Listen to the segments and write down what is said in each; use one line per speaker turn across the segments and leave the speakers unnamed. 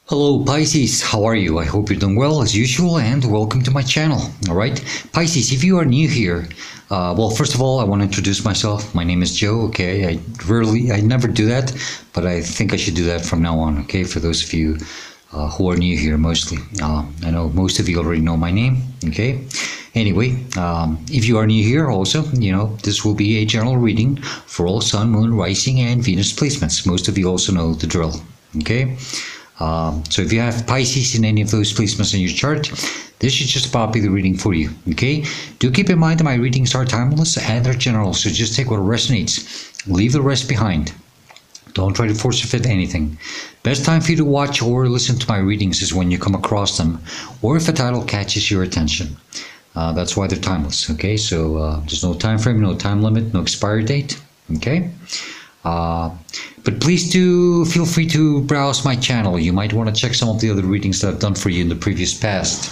Hello Pisces, how are you? I hope you're doing well as usual and welcome to my channel. Alright, Pisces, if you are new here, well, first of all, I want to introduce myself. My name is Joe, okay? I never do that, but I think I should do that from now on, okay? For those of you who are new here mostly. I know most of you already know my name, okay? Anyway, if you are new here also, this will be a general reading for all Sun, Moon, Rising, and Venus placements. Most of you also know the drill, okay? So if you have Pisces in any of those placements in your chart, this should just about be the reading for you, okay? Do keep in mind that my readings are timeless and they're general, so just take what resonates. Leave the rest behind. Don't try to force fit anything. Best time for you to watch or listen to my readings is when you come across them, or if a title catches your attention. That's why they're timeless, okay? So there's no time frame, no time limit, no expiry date, okay? But please do feel free to browse my channel. You might want to check some of the other readings that I've done for you in the previous past.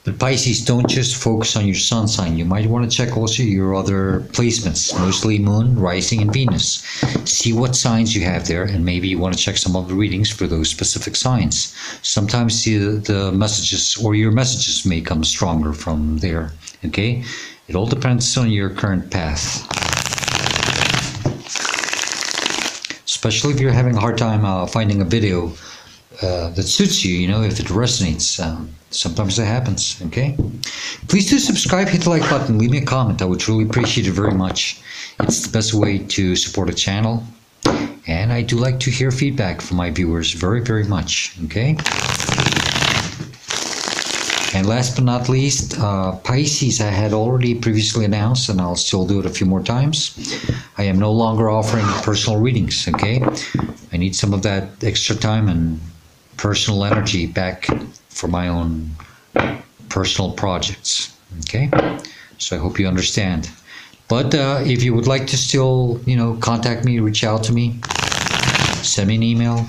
But Pisces, don't just focus on your sun sign. You might want to check also your other placements, mostly Moon, Rising, and Venus. See what signs you have there, and maybe you want to check some of the readings for those specific signs. Sometimes the messages or your messages may come stronger from there, okay? It all depends on your current path. Especially if you're having a hard time finding a video that suits you, if it resonates. Sometimes that happens, okay? Please do subscribe, hit the like button, leave me a comment. I would truly appreciate it very much. It's the best way to support a channel. And I do like to hear feedback from my viewers very, very much, okay? And last but not least, Pisces, I had already previously announced, and I'll still do it a few more times. I am no longer offering personal readings, okay? I need some of that extra time and personal energy back for my own personal projects, okay? So I hope you understand. But if you would like to still, contact me, reach out to me, send me an email,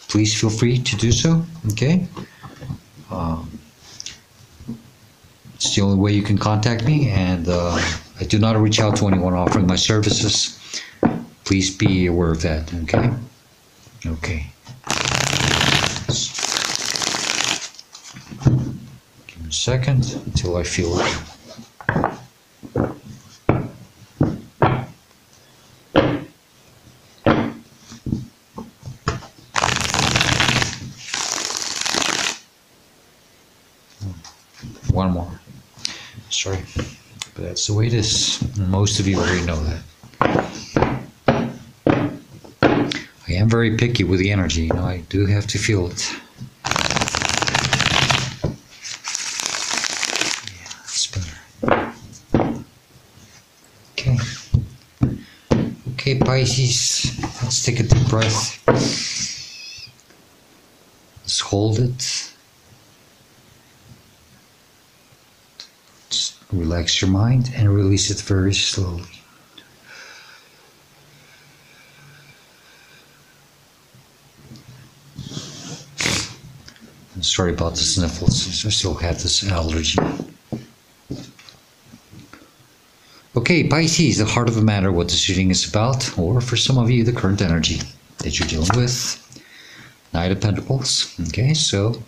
please feel free to do so, okay? It's the only way you can contact me, and I do not reach out to anyone offering my services. Please be aware of that, okay? Okay. Give me a second until I feel it. One more. Sorry, but that's the way it is. Most of you already know that. I am very picky with the energy, I do have to feel it. Yeah, that's better. Okay. Okay, Pisces, let's take a deep breath. Let's hold it. Relax your mind and release it very slowly. I'm sorry about the sniffles, I still have this allergy. Okay, Pisces, the heart of the matter, what this reading is about, or for some of you, the current energy that you're dealing with. Knight of Pentacles. Okay, so,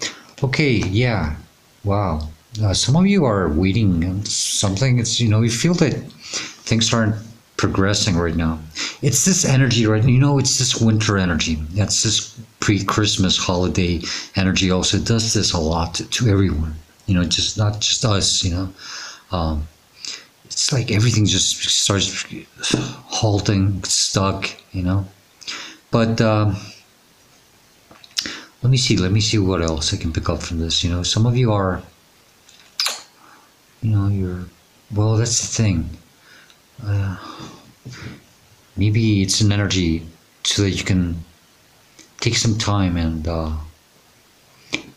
yeah, wow. Some of you are waiting on something. It's, you feel that things aren't progressing right now. It's this energy right now, it's this winter energy. That's this pre-Christmas holiday energy also. It does this a lot to everyone, just not just us, It's like everything just starts halting, stuck, But let me see what else I can pick up from this. Some of you are, well, that's the thing. Maybe it's an energy so that you can take some time and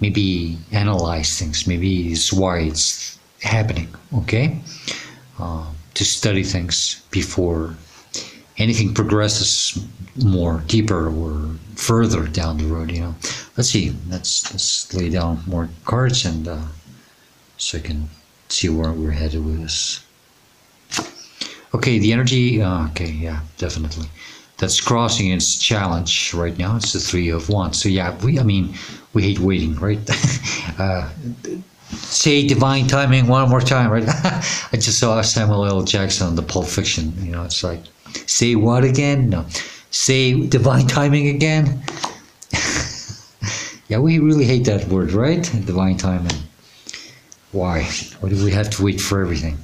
maybe analyze things. Maybe it's why it's happening, okay? To study things before anything progresses more deeper or further down the road, Let's see. Let's lay down more cards and so I can see where we're headed with this. Okay, the energy, okay, yeah, definitely. that's crossing its challenge right now. It's the Three of Wands. So yeah, we hate waiting, right? Say divine timing one more time, right? I just saw Samuel L. Jackson on the Pulp Fiction. It's like, say what again? No, say divine timing again. Yeah, we really hate that word, right? Divine timing. Why? Why do we have to wait for everything?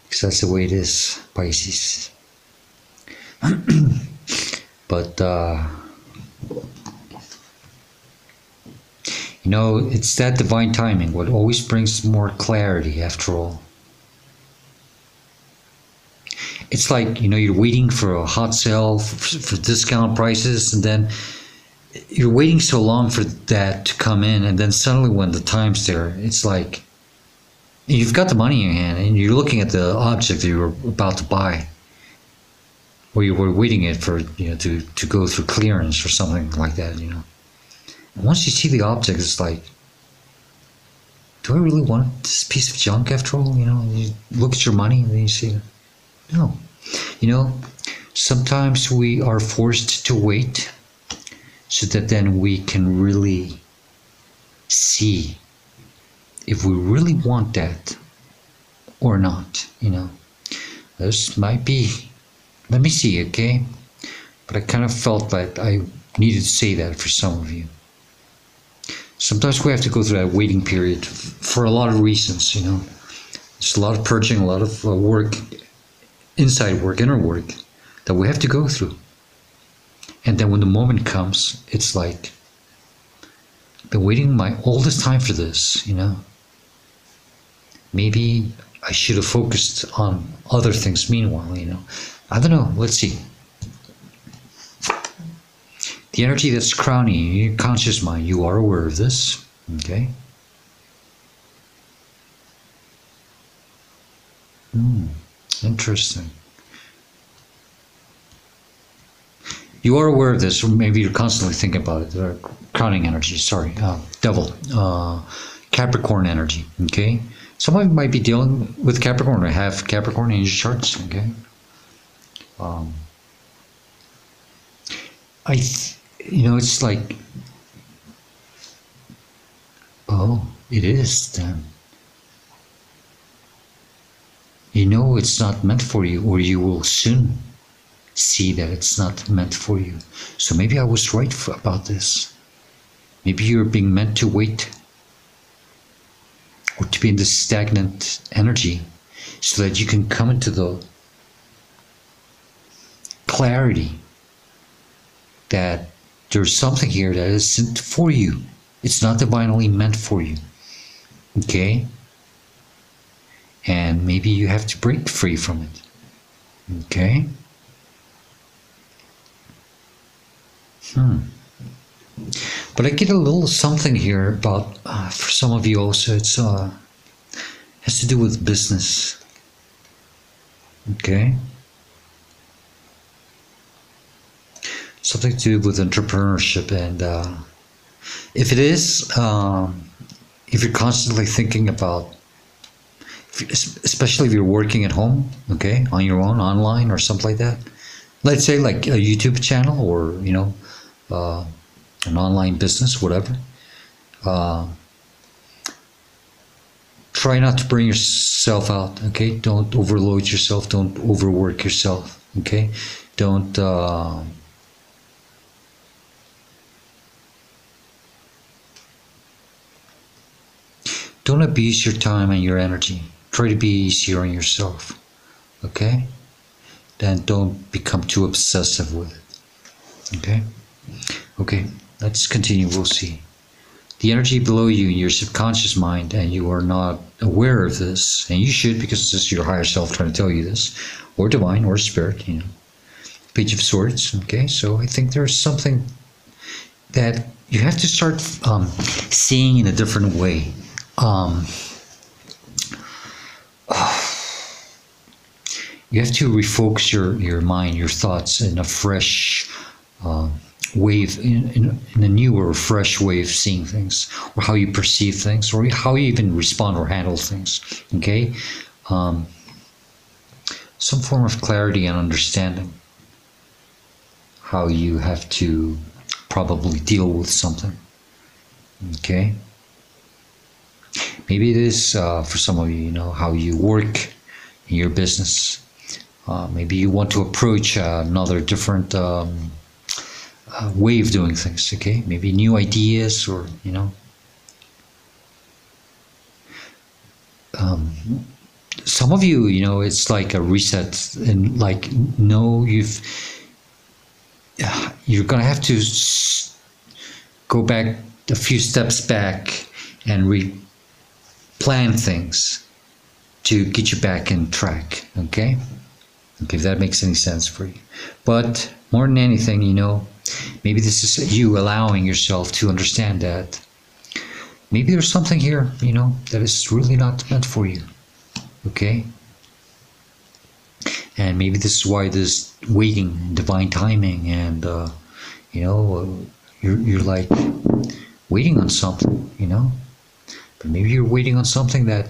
Because that's the way it is, Pisces. But it's that divine timing what always brings more clarity after all. It's like, you're waiting for a hot sale for discount prices, and then you're waiting so long for that to come in, and then suddenly when the time's there, it's like you've got the money in your hand and you're looking at the object that you were about to buy, or you were waiting it for to go through clearance or something like that. And once you see the object, it's like, do I really want this piece of junk after all? You look at your money and then you see, no. Sometimes we are forced to wait so that then we can really see if we really want that or not. This might be, let me see, okay? But I kind of felt that I needed to say that for some of you. Sometimes we have to go through that waiting period for a lot of reasons. There's a lot of purging, a lot of work, inside work, inner work that we have to go through. And then when the moment comes, it's like, I've been waiting all this time for this. Maybe I should have focused on other things meanwhile. I don't know. Let's see. The energy that's crowning your conscious mind, you are aware of this, okay? Interesting. You are aware of this, or maybe you're constantly thinking about it. Crowning energy, sorry, devil, Capricorn energy, okay? Some of you might be dealing with Capricorn or have Capricorn in your charts, okay? It's like, oh, it is then. It's not meant for you, or you will soon see that it's not meant for you. So maybe I was right about this. Maybe you're being meant to wait, or to be in this stagnant energy, so that you can come into the clarity that there's something here that isn't for you. It's not divinely meant for you. Okay? And maybe you have to break free from it. Okay? But I get a little something here about, for some of you also, it's has to do with business. Okay? Something to do with entrepreneurship, and if it is, if you're constantly thinking about, especially if you're working at home, okay, on your own, online or something like that, let's say like a YouTube channel, or an online business, whatever, try not to bring yourself out, okay? Don't overload yourself, don't overwork yourself, okay? Don't abuse your time and your energy. Try to be easier on yourself, okay? Then don't become too obsessive with it, okay? Okay, let's continue, we'll see. The energy below you in your subconscious mind, and you are not aware of this, and you should, because this is your higher self trying to tell you this, or divine, or spirit, Page of Swords, okay? So I think there's something that you have to start seeing in a different way. You have to refocus your mind, your thoughts in a fresh wave, in a new or fresh way of seeing things, or how you perceive things, or how you even respond or handle things, okay? some form of clarity and understanding how you have to probably deal with something. Okay? Maybe it is for some of you, you know, how you work in your business. Maybe you want to approach another different way of doing things, okay? Maybe new ideas, or, you know. Some of you, you know, it's like a reset, and like, no, you're gonna have to go back a few steps back and plan things to get you back in track, okay? Okay, if that makes any sense for you. But more than anything, you know, maybe this is you allowing yourself to understand that maybe there's something here, you know, that is really not meant for you, okay? And maybe this is why this waiting, divine timing, and you know, you're like waiting on something, you know. But maybe you're waiting on something that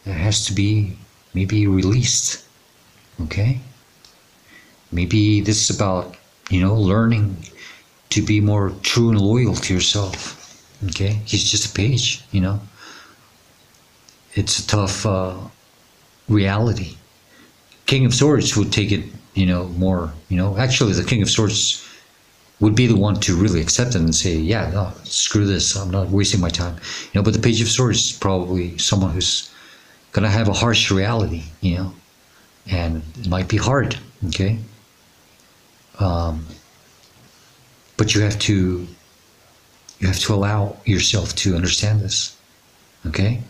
has to be maybe released, okay? Maybe this is about, you know, learning to be more true and loyal to yourself, okay? He's just a page, you know. It's a tough reality. King of Swords would take it, you know, more, you know. Actually, the King of Swords would be the one to really accept it and say, yeah, no, screw this, I'm not wasting my time, you know. But the Page of Swords is probably someone who's gonna have a harsh reality, you know, and it might be hard, okay. But you have to allow yourself to understand this, okay.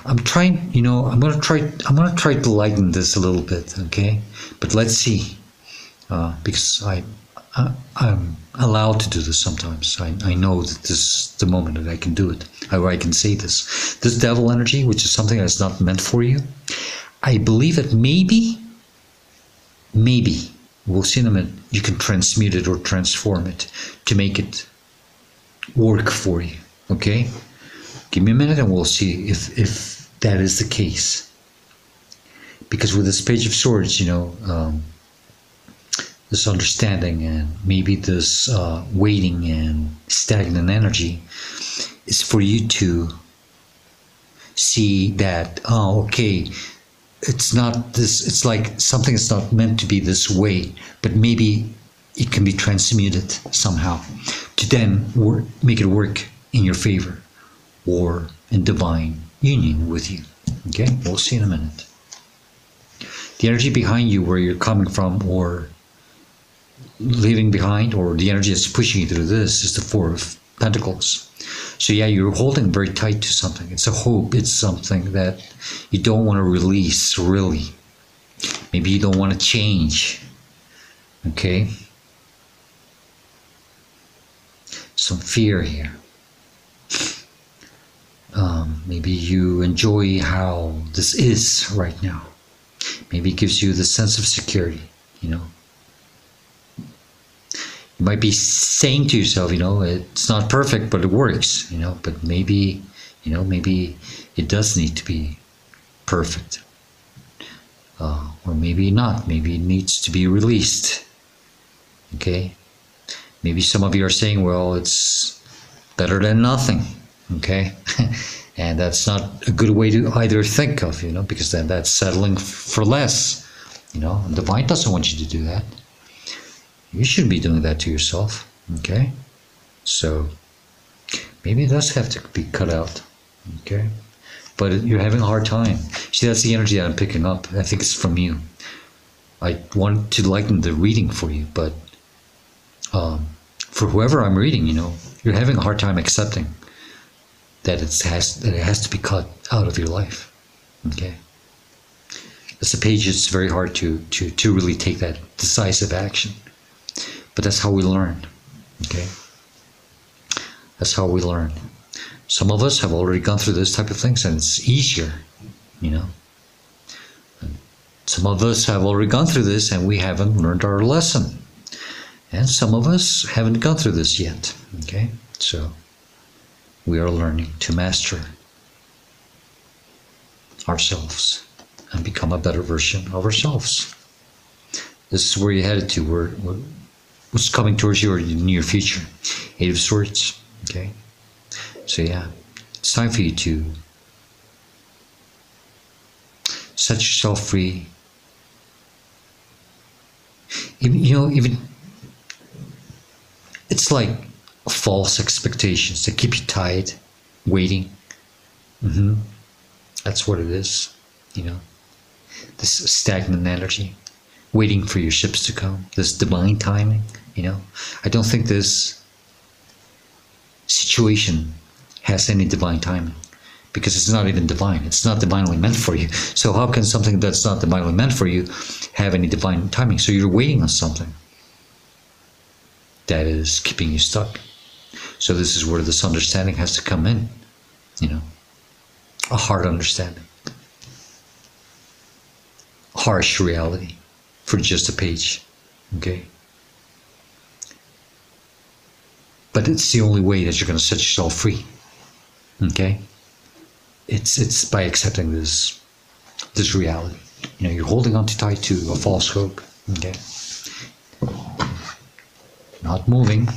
I'm trying, you know, I'm gonna try to lighten this a little bit, okay? But let's see, because I'm allowed to do this sometimes. I know that this is the moment that I can do it, or I can say this. This devil energy, which is something that's not meant for you, I believe that maybe, we'll see in a minute, you can transmute it or transform it to make it work for you, okay? Give me a minute and we'll see if that is the case. Because with this Page of Swords, you know, this understanding and maybe this waiting and stagnant energy is for you to see that, oh, okay, it's not this, it's like something that's not meant to be this way, but maybe it can be transmuted somehow to then make it work in your favor or in divine union with you. Okay, we'll see in a minute. The energy behind you, where you're coming from or leaving behind, or the energy that's pushing you through this, is the Four of Pentacles. So yeah, you're holding very tight to something. It's a hope. It's something that you don't want to release, really. Maybe you don't want to change. Okay? Some fear here. Maybe you enjoy how this is right now. Maybe it gives you the sense of security, you know. You might be saying to yourself, you know, it's not perfect, but it works, you know. But maybe, you know, maybe it does need to be perfect. Or maybe not. Maybe it needs to be released. Okay? Maybe some of you are saying, well, it's better than nothing. Okay? And that's not a good way to either think of, you know, because then that's settling for less. You know, the divine doesn't want you to do that. You shouldn't be doing that to yourself. Okay? So maybe it does have to be cut out. Okay? But you're having a hard time. See, that's the energy that I'm picking up. I think it's from you. I want to lighten the reading for you, but for whoever I'm reading, you know, you're having a hard time accepting that it has to be cut out of your life. Okay? As a page, it's very hard to really take that decisive action. But that's how we learn. Okay? That's how we learn. Some of us have already gone through this type of things, and it's easier, you know. And some of us have already gone through this, and we haven't learned our lesson. And some of us haven't gone through this yet. Okay? So we are learning to master ourselves and become a better version of ourselves. This is where you're headed to, what's coming towards you in the near future. Eight of Swords. Okay? So yeah, it's time for you to set yourself free. Even it's like false expectations that keep you tied, waiting. That's what it is, this stagnant energy, waiting for your ships to come, this divine timing. I don't think this situation has any divine timing, because it's not even divine. It's not divinely meant for you. So how can something that's not divinely meant for you have any divine timing? So you're waiting on something that is keeping you stuck. So this is where this understanding has to come in, a hard understanding, harsh reality for just a page, okay? But it's the only way that you're going to set yourself free, okay? It's by accepting this reality. You're holding on too tight to a false hope, okay? Not moving.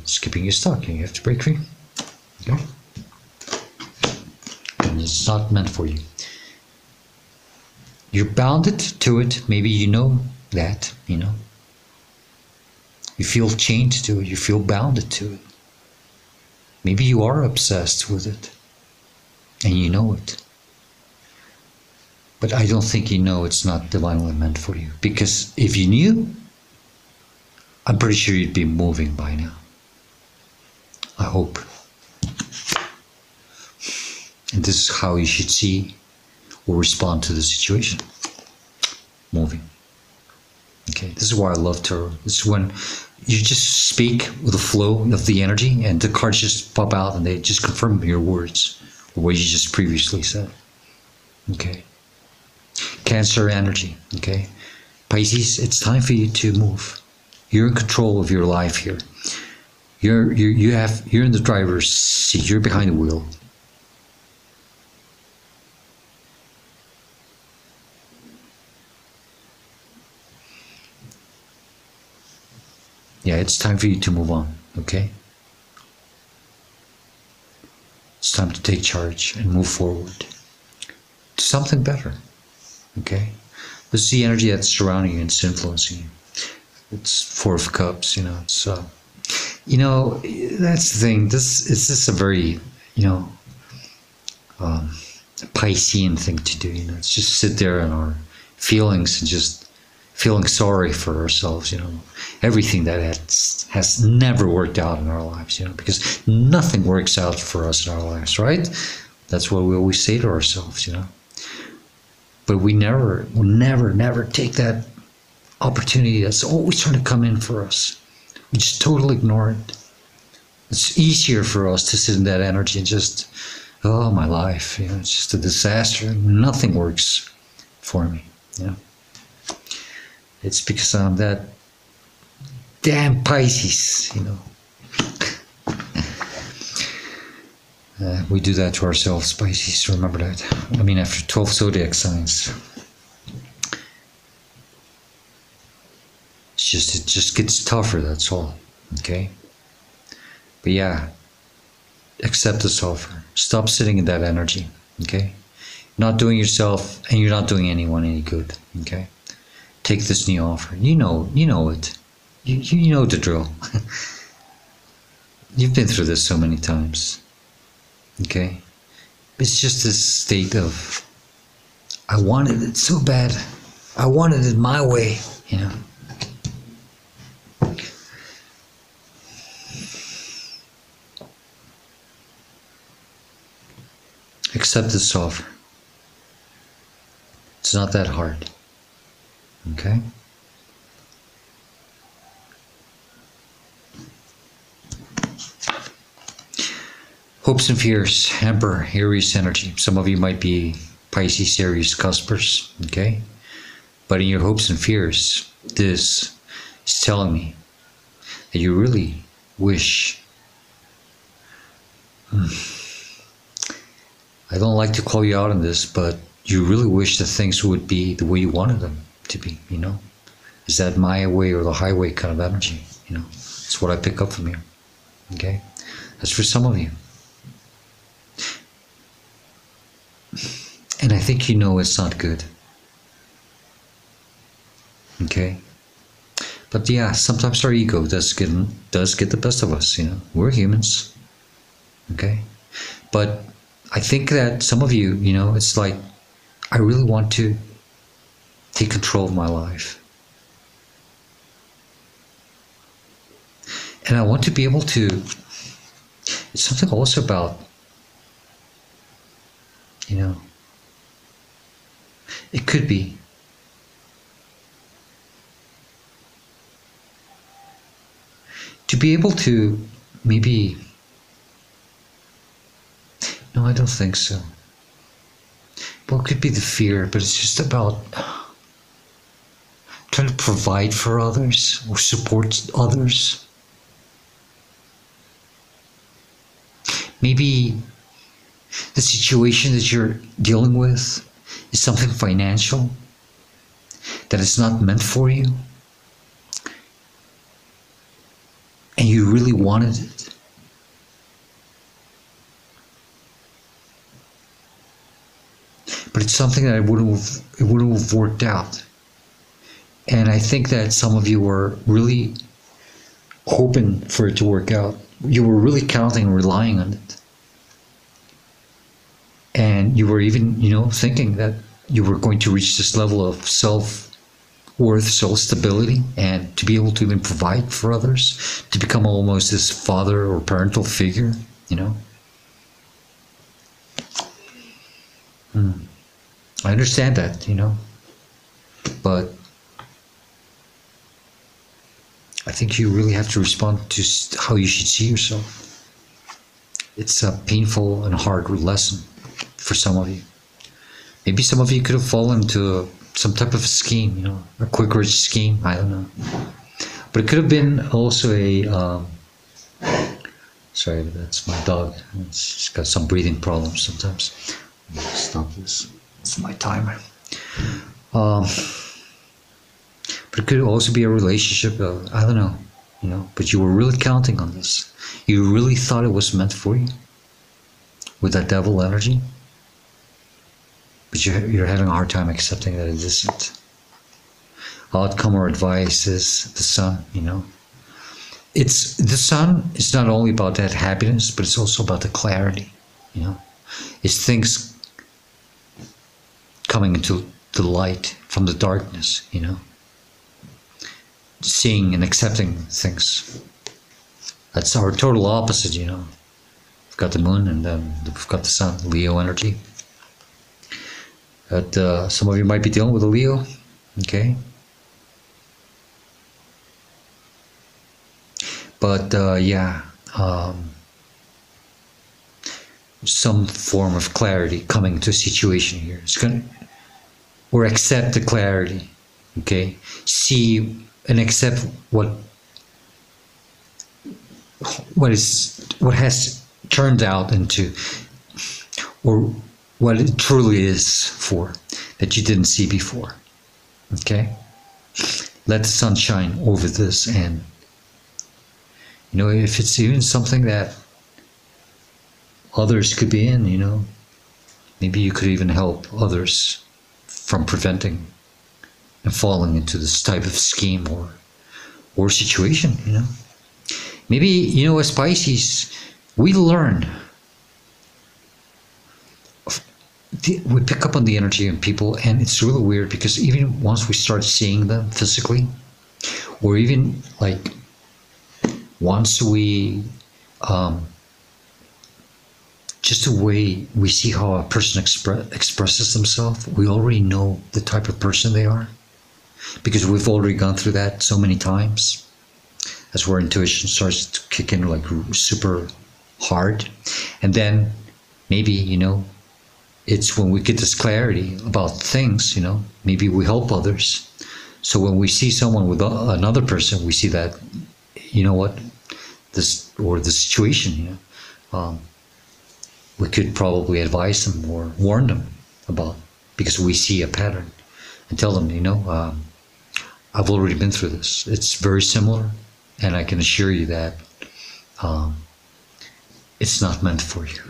It's keeping you stuck, and you have to break free, okay? And it's not meant for you. You're bounded to it. Maybe you know that, You feel chained to it. You feel bounded to it. Maybe you are obsessed with it, and you know it. But I don't think you know it's not divinely meant for you. Because if you knew, I'm pretty sure you'd be moving by now. I hope. And this is how you should see or respond to the situation. Moving. Okay, this is why I love tarot. This is when you just speak with the flow of the energy, and the cards just pop out and they just confirm your words or what you just previously said. Okay. Cancer energy. Okay. Pisces, it's time for you to move. You're in control of your life here. You're in the driver's seat. You're behind the wheel. Yeah, it's time for you to move on, okay? It's time to take charge and move forward to something better, okay? This is the energy that's surrounding you and it's influencing you. It's Four of Cups, it's, that's the thing. This is just a very, Piscean thing to do, It's just sit there in our feelings and just feeling sorry for ourselves, everything that has never worked out in our lives, because nothing works out for us in our lives, right? That's what we always say to ourselves, But we never take that opportunity that's always trying to come in for us. We just totally ignore it. It's easier for us to sit in that energy and just, oh, my life, it's just a disaster. Nothing works for me, It's because I'm that damn Pisces, We do that to ourselves, Pisces, remember that. After 12 Zodiac signs. It just gets tougher, that's all, okay? But yeah, accept this offer. Stop sitting in that energy, okay? You're not doing yourself, and you're not doing anyone any good, okay? Take this new offer. You know it. You know the drill. You've been through this so many times. Okay? It's just this state of, I wanted it so bad. I wanted it my way, Accept this offer. It's not that hard. Okay? Hopes and fears, Emperor, Aries energy. Some of you might be Pisces, Aries, cuspers. Okay? But in your hopes and fears, this is telling me that you really wish. I don't like to call you out on this, but you really wish that things would be the way you wanted them to be, you know? Is that my way or the highway kind of energy, you know? It's what I pick up from you, okay? That's for some of you. And I think you know it's not good, okay? But yeah, sometimes our ego does get the best of us, you know? We're humans, okay? But I think that some of you, you know, it's like, I really want to take control of my life. And I want to be able to, it's something also about, you know, it could be to be able to maybe, no, I don't think so. Well, it could be the fear, but it's just about trying to provide for others or support others. Maybe the situation that you're dealing with is something financial that is not meant for you, and you really wanted it. But it's something that it wouldn't have worked out. And I think that some of you were really hoping for it to work out. You were really counting and relying on it. And you were even, you know, thinking that you were going to reach this level of self-worth, self-stability, and to be able to even provide for others, to become almost this father or parental figure, you know. I understand that, you know, but I think you really have to respond to how you should see yourself. It's a painful and hard lesson for some of you. Maybe some of you could have fallen into some type of a scheme, you know, a quick rich scheme, I don't know. But it could have been also a, sorry, that's my dog. It's got some breathing problems sometimes. Stop this. It's my timer. But it could also be a relationship. I don't know, you know. But you were really counting on this. You really thought it was meant for you with that devil energy. But you're having a hard time accepting that it isn't. Outcome or advice is the sun. You know, it's the sun. It's not only about that happiness, but it's also about the clarity. You know, it's things coming into the light from the darkness, you know, seeing and accepting things. That's our total opposite, you know. We've got the moon and then we've got the sun, Leo energy. But some of you might be dealing with a Leo, okay? But yeah, some form of clarity coming to a situation here. It's gonna, or accept the clarity, okay? See and accept what has turned out into, or what it truly is for, that you didn't see before, okay? Let the sun shine over this, and you know, if it's even something that others could be in, you know, maybe you could even help others from preventing and falling into this type of scheme or situation, you know. Maybe, you know, as Pisces, we learn, we pick up on the energy in people, and it's really weird because even once we start seeing them physically, or even like once we just the way we see how a person expresses themselves, we already know the type of person they are, because we've already gone through that so many times. That's where intuition starts to kick in like super hard. And then maybe, you know, It's when we get this clarity about things, maybe we help others. So when we see someone with another person, we see that, what, this, or the situation, we could probably advise them or warn them about, because we see a pattern, and tell them, I've already been through this. It's very similar, and I can assure you that it's not meant for you.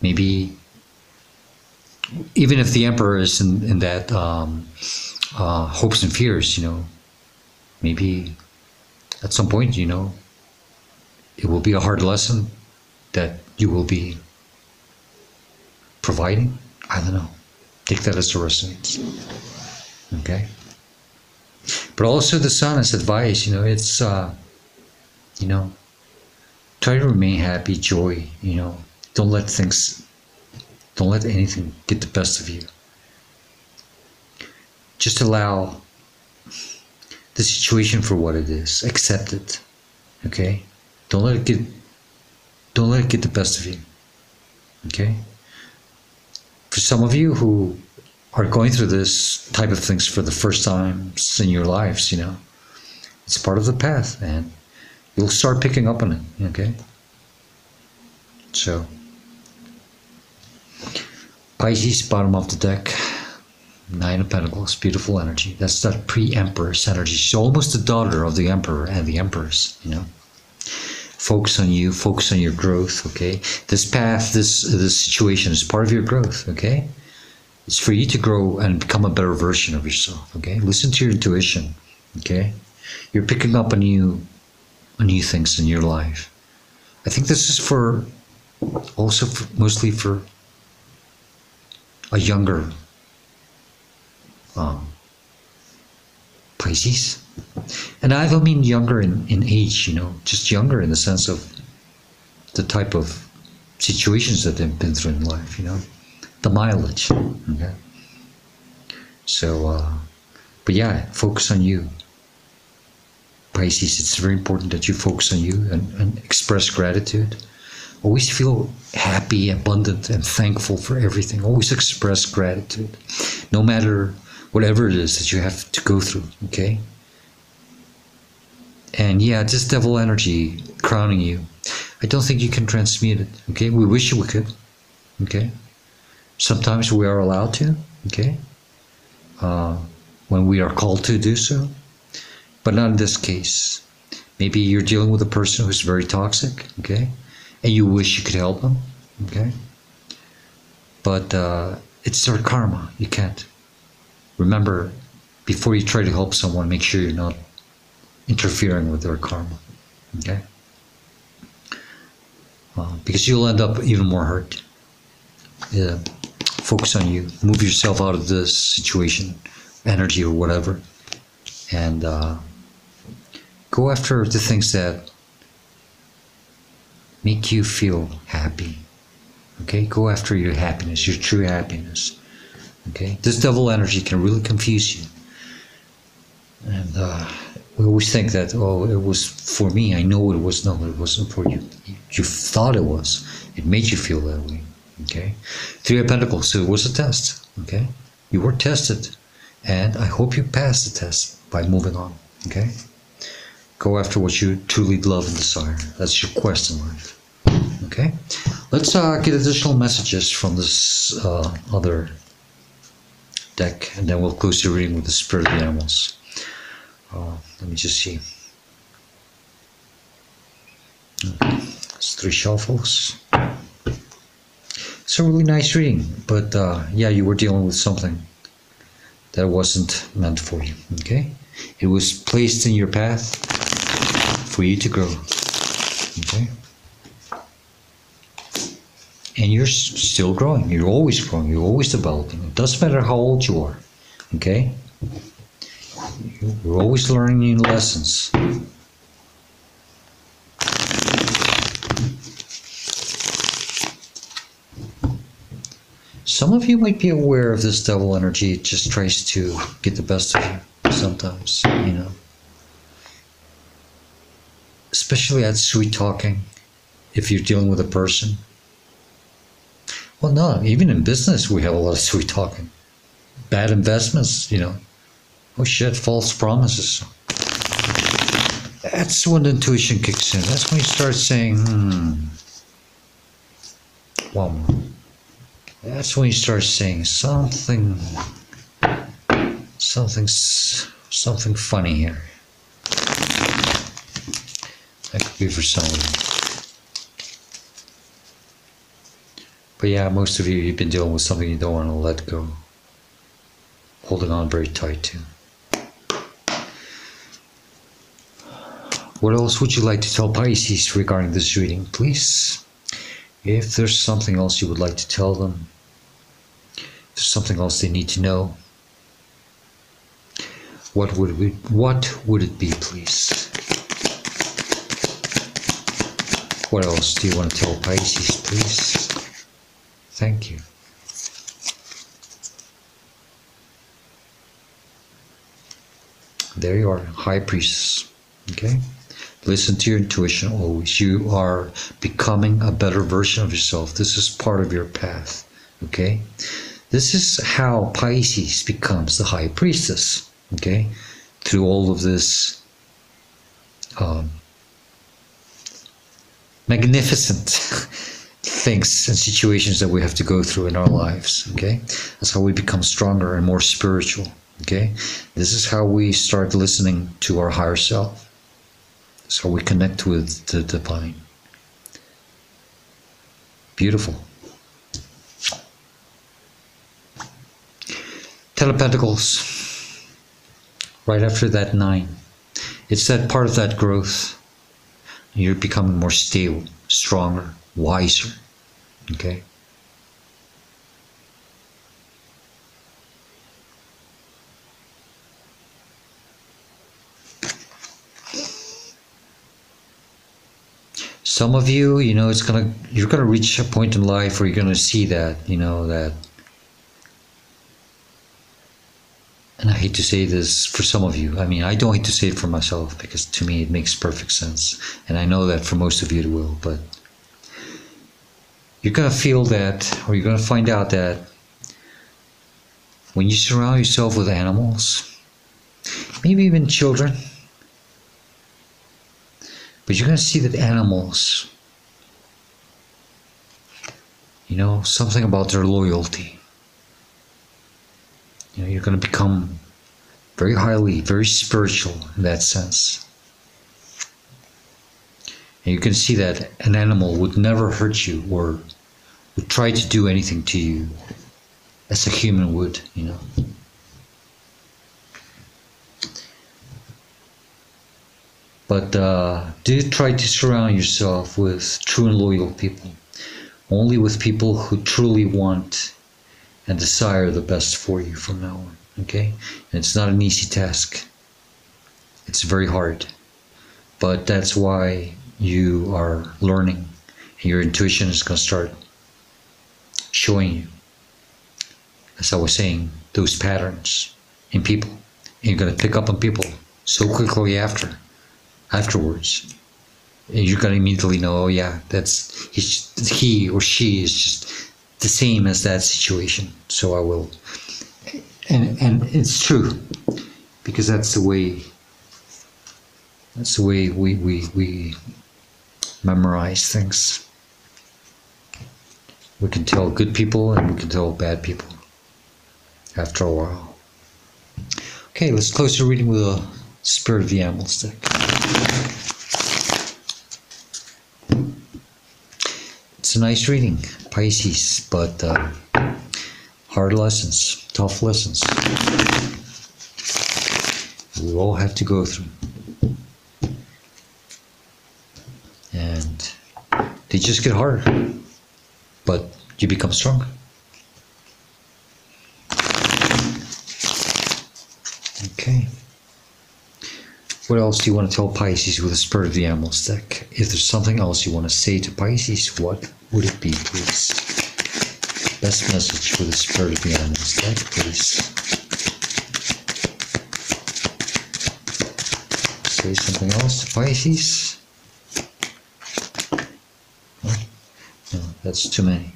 Maybe even if the Emperor is in that hopes and fears, maybe at some point, it will be a hard lesson that you will be providing. I don't know. Take that as a resonates. Okay. But also the Sun is advice. It's try to remain happy, joy. Don't let anything get the best of you. Just allow the situation for what it is. Accept it. Okay? Don't let it get the best of you. Okay? For some of you who are going through this type of things for the first time in your lives, it's part of the path, and you'll start picking up on it. Okay? So, Pisces, bottom of the deck, Nine of Pentacles, beautiful energy. That's that pre-Empress energy. She's almost the daughter of the Emperor and the Empress, Focus on you, focus on your growth, okay? This path, this situation is part of your growth, okay? It's for you to grow and become a better version of yourself, okay? Listen to your intuition, okay? You're picking up on new things in your life. I think this is mostly for a younger Pisces. And I don't mean younger in age, just younger in the sense of the type of situations that they've been through in life, the mileage. Okay. So, but yeah, focus on you, Pisces. It's very important that you focus on you and express gratitude. Always feel happy, abundant, and thankful for everything. Always express gratitude, no matter whatever it is that you have to go through, okay? And yeah, this devil energy crowning you, I don't think you can transmute it, okay? We wish we could, okay? Sometimes we are allowed to, okay? When we are called to do so, but not in this case. Maybe you're dealing with a person who's very toxic, okay? And you wish you could help them, okay? But it's their karma. You can't. Remember, before you try to help someone, make sure you're not interfering with their karma, okay? Because you'll end up even more hurt. Yeah. Focus on you. Move yourself out of this situation, energy or whatever, and go after the things that make you feel happy. Okay? Go after your happiness, your true happiness. Okay? This devil energy can really confuse you. And we always think that, oh, it was for me. I know it was. No, it wasn't for you. You thought it was. It made you feel that way. Okay? Three of Pentacles. So it was a test. Okay? You were tested. And I hope you passed the test by moving on. Okay? Go after what you truly love and desire. That's your quest in life. Okay? Let's get additional messages from this other deck, and then we'll close the reading with the spirit of the animals. Let me just see. Okay. It's 3 shuffles. It's a really nice reading, but yeah, you were dealing with something that wasn't meant for you. Okay? It was placed in your path for you to grow. Okay? And you're still growing. You're always growing. You're always developing. It doesn't matter how old you are. Okay? You're always learning new lessons. Some of you might be aware of this devil energy. It just tries to get the best of you sometimes, you know. Especially at sweet talking, if you're dealing with a person. Well, no, even in business, we have a lot of sweet talking. Bad investments, Oh shit, false promises. That's when the intuition kicks in. That's when you start saying, one more. That's when you start saying something funny here. That could be for some of you. But yeah, most of you, you've been dealing with something you don't want to let go. Holding on very tight to. What else would you like to tell Pisces regarding this reading, please? If there's something else you would like to tell them, if there's something else they need to know, what would it be, please? What else do you want to tell Pisces, please? Thank you. There you are, High Priestess. Okay? Listen to your intuition always. You are becoming a better version of yourself. This is part of your path. Okay? This is how Pisces becomes the High Priestess. Okay? Through all of this magnificent things and situations that we have to go through in our lives. Okay? That's how we become stronger and more spiritual. Okay? This is how we start listening to our higher self. That's how we connect with the divine. Beautiful. Ten of Pentacles. Right after that 9. It's that part of that growth. You're becoming more stable, stronger, wiser. Okay? Some of you, you're gonna reach a point in life where you're gonna see that, that. And I hate to say this for some of you. I mean, I don't hate to say it for myself because to me it makes perfect sense, and I know that for most of you it will. But you're gonna feel that, or you're gonna find out that when you surround yourself with animals, maybe even children. But you're going to see that animals, something about their loyalty. You're going to become very spiritual in that sense. And you can see that an animal would never hurt you or would try to do anything to you as a human would, But do try to surround yourself with true and loyal people. Only with people who truly want and desire the best for you from now on. Okay? And it's not an easy task. It's very hard. But that's why you are learning. And your intuition is going to start showing you, as I was saying, those patterns in people. And you're going to pick up on people so quickly afterwards, and you're going to immediately know, oh yeah, he or she is just the same as that situation, so I will. And it's true, because that's the way we memorize things. We can tell good people and we can tell bad people after a while. Okay, let's close the reading with a Spirit of the Animals deck. It's a nice reading, Pisces, but hard lessons, tough lessons. We all have to go through. And they just get harder, but you become stronger. Okay. What else do you want to tell Pisces with the Spirit of the Animals deck? If there's something else you want to say to Pisces, what would it be, please? Best message for the Spirit of the Animals deck, please. Say something else to Pisces? No, that's too many.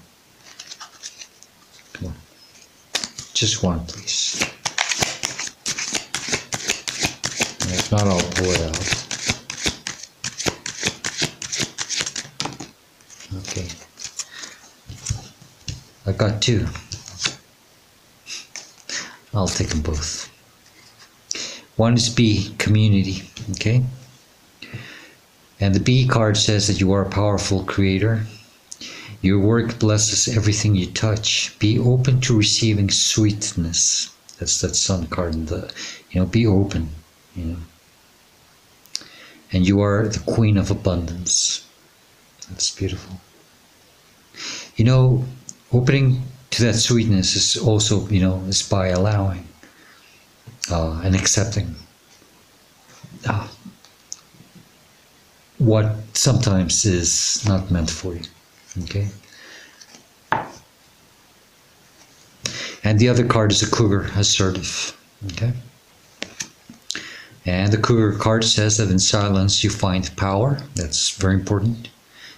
Just one, please. And if not, I'll pull it out. Okay. I got two. I'll take them both. One is B, community, okay? And the B card says that you are a powerful creator. Your work blesses everything you touch. Be open to receiving sweetness. That's that sun card. Be open, And you are the queen of abundance. That's beautiful. Opening to that sweetness is also, is by allowing and accepting what sometimes is not meant for you. Okay. And the other card is a cougar, assertive. Okay. And the cougar card says that in silence you find power. That's very important.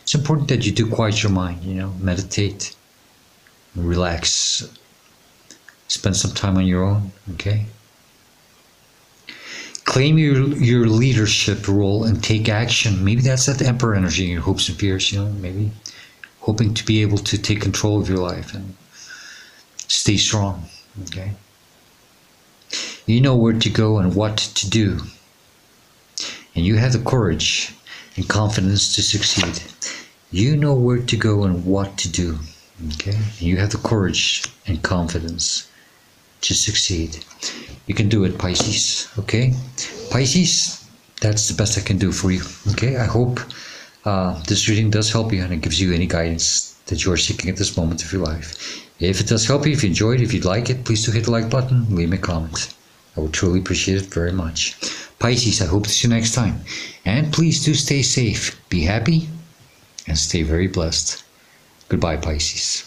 It's important that you do quiet your mind, meditate, relax, spend some time on your own, okay? Claim your leadership role and take action. Maybe that's that Emperor energy, your hopes and fears, maybe hoping to be able to take control of your life and stay strong, okay? You know where to go and what to do. And you have the courage and confidence to succeed. You know where to go and what to do, okay? And you have the courage and confidence to succeed. You can do it, Pisces, okay? Pisces, that's the best I can do for you, okay? I hope this reading does help you and it gives you any guidance that you are seeking at this moment of your life. If it does help you, if you enjoyed, if you'd like it, please do hit the like button, leave me a comment. I would truly appreciate it very much. Pisces, I hope to see you next time. And please do stay safe, be happy, and stay very blessed. Goodbye, Pisces.